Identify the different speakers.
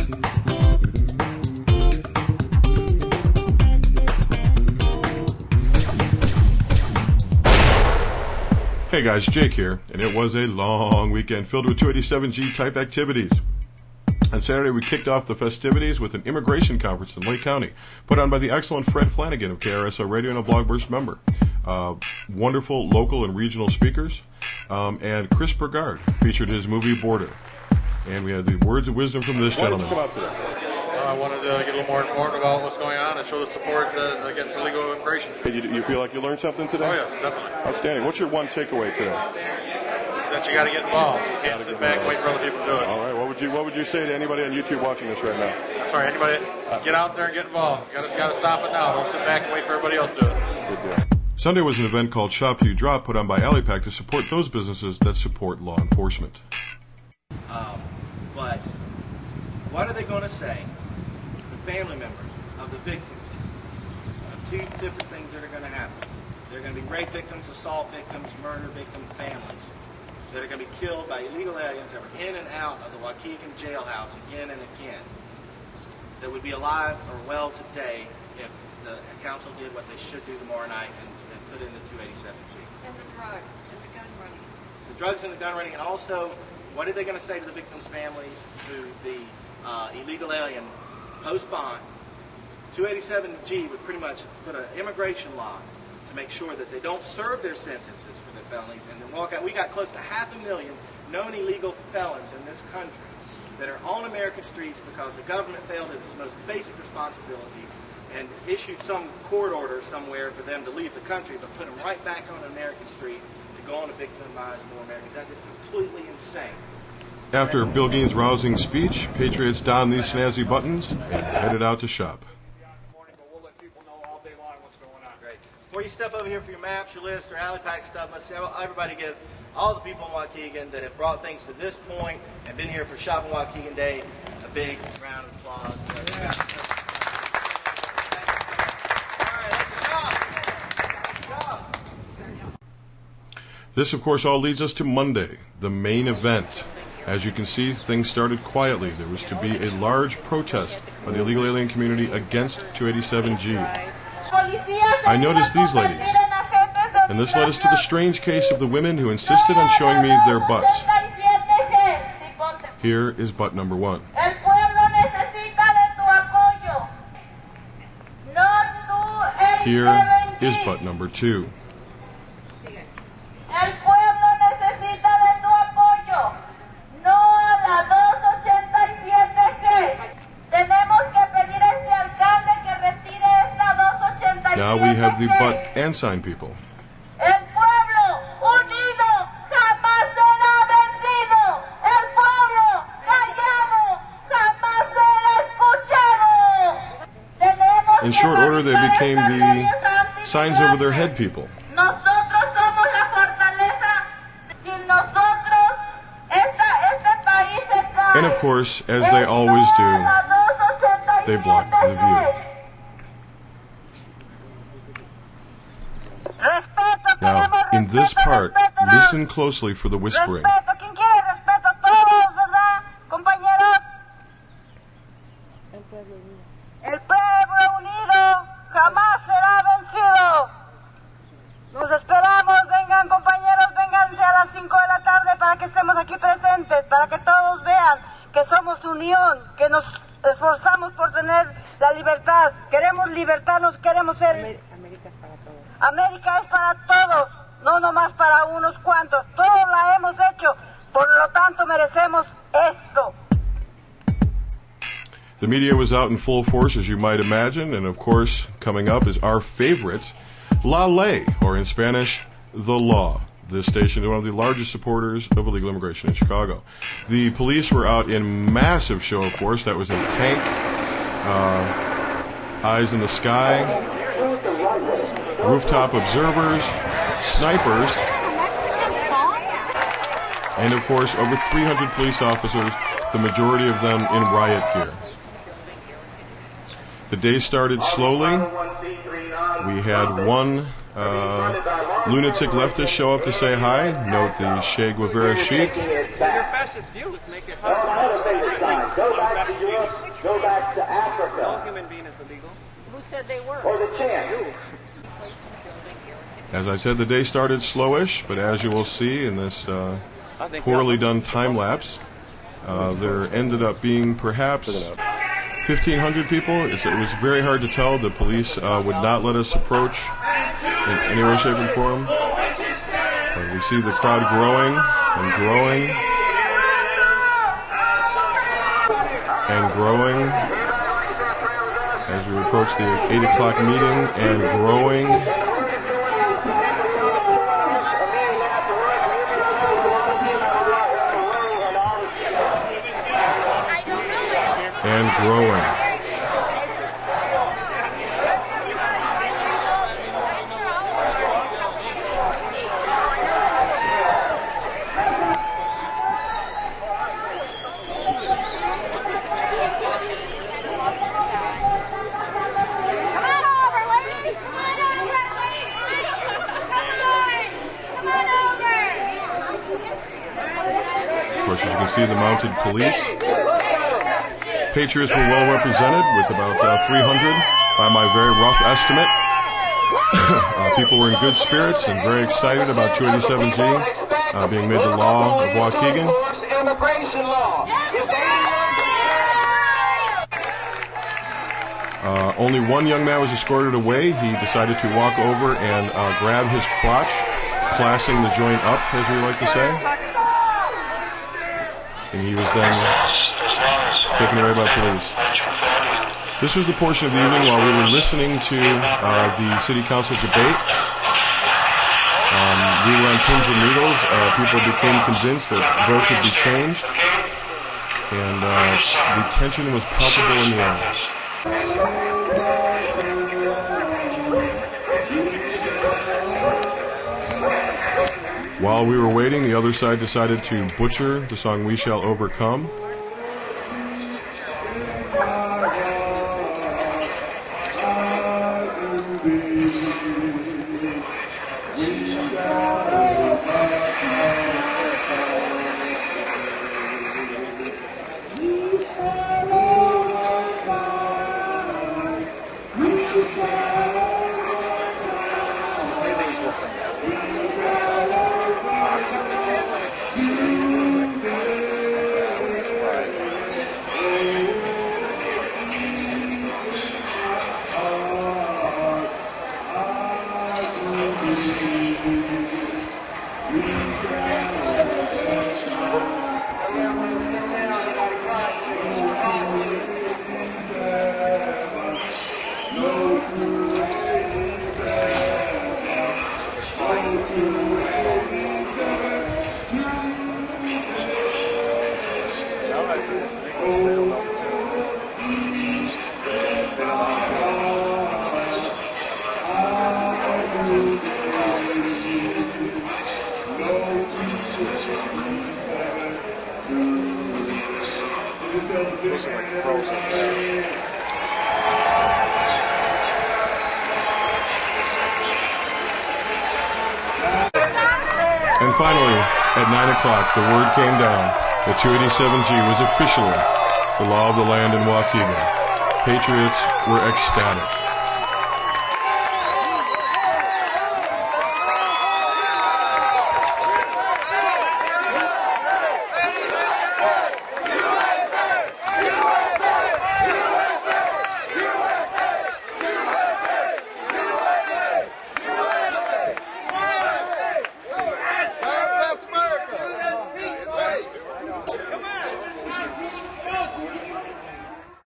Speaker 1: Hey guys, Jake here, and it was a long weekend filled with 287G type activities. On Saturday, we kicked off the festivities with an immigration conference in Lake County, put on by the excellent Fred Flanagan of KRSO Radio and a Blogburst member. Wonderful local and regional speakers, and Chris Burgard featured his movie Border. And we had the words of wisdom from this gentleman.
Speaker 2: Why did you come out today? I wanted to get a little more informed about what's going on and show the support against illegal immigration.
Speaker 3: You feel like you learned something today?
Speaker 2: Oh, yes, definitely.
Speaker 3: Outstanding. What's your one takeaway today?
Speaker 2: That you got to get involved. You can't sit back and wait for other people to do it.
Speaker 3: All right. What would you say to anybody on YouTube watching this right now?
Speaker 2: I'm sorry, anybody, get out there and get involved. You got to stop it now. Don't sit back and wait for everybody else to do it.
Speaker 3: Good deal.
Speaker 1: Sunday was an event called Shop You Drop, put on by AlleyPack to support those businesses that support law enforcement.
Speaker 4: But what are they going to say to the family members of the victims of two different things that are going to happen? They're going to be rape victims, assault victims, murder victim families that are going to be killed by illegal aliens that were in and out of the Waukegan jailhouse again and again, that would be alive or well today if the council did what they should do tomorrow night and put in the 287G.
Speaker 5: And the drugs and the gun running.
Speaker 4: The drugs and the gun running, and also, what are they going to say to the victims' families who the illegal alien post-bond? 287G would pretty much put an immigration law to make sure that they don't serve their sentences for their felonies and then walk out. We got close to 500,000 known illegal felons in this country that are on American streets because the government failed its most basic responsibilities and issued some court order somewhere for them to leave the country, but put them right back on an American street to go on to victimize more Americans. That is completely insane.
Speaker 1: After Bill Gein's rousing speech, Patriots donned these snazzy buttons and headed out to shop.
Speaker 4: Great. Before you step over here for your maps, your list, or AlleyPack stuff, let's everybody give all the people in Waukegan that have brought things to this point and been here for Shopping Waukegan Day a big round of applause. Yeah.
Speaker 1: This, of course, all leads us to Monday, the main event. As you can see, things started quietly. There was to be a large protest by the illegal alien community against 287G. I noticed these ladies, and this led us to the strange case of the women who insisted on showing me their butts. Here is butt number one. Here is butt number two. Now we have the butt and sign people. In short order, they became the signs over their head people. And of course, as they always do, they blocked the view. Now, in this part, listen closely for the whispering.
Speaker 6: El pueblo unido jamás será vencido. Los esperamos, vengan compañeros, vénganse a las 5 de la tarde para que estemos aquí presentes, para que todos vean que somos unión, que nos esforzamos por tener la libertad. Queremos libertarnos, queremos ser... América es para todos. América es para todos, no nomás para unos cuantos. Todos la hemos hecho, por lo tanto merecemos esto.
Speaker 1: The media was out in full force, as you might imagine, and of course, coming up is our favorite, La Ley, or in Spanish, The Law. This station is one of the largest supporters of illegal immigration in Chicago. The police were out in massive show of force. That was in tank, eyes in the sky, rooftop observers, snipers, and of course, over 300 police officers, the majority of them in riot gear. The day started slowly. We had one lunatic leftists show up to say hi. Note the Che Guevara chic.
Speaker 7: Your fascist views make it hard.
Speaker 8: Go back to Europe. Go back to Africa.
Speaker 7: No human being is illegal.
Speaker 5: Who said they were?
Speaker 8: Or the chant.
Speaker 1: As I said, the day started slowish, but as you will see in this poorly done time lapse, there ended up being perhaps 1,500 people. It was very hard to tell. The police would not let us approach in any way, shape, and form. We see the crowd growing and growing and growing as we approach the 8 o'clock meeting, and growing and growing. Of course, as you can see, the mounted police. Patriots were well represented with about 300 by my very rough estimate. People were in good spirits and very excited about 287G being made the law of Waukegan. Only one young man was escorted away. He decided to walk over and grab his crotch, classing the joint up, as we like to say. And he was then taken away by police. This was the portion of the evening while we were listening to the city council debate. We were on pins and needles. People became convinced that votes would be changed, and the tension was palpable in the air. While we were waiting, the other side decided to butcher the song "We Shall Overcome." And finally, at 9 o'clock, the word came down that 287G was officially the law of the land in Waukegan. Patriots were ecstatic.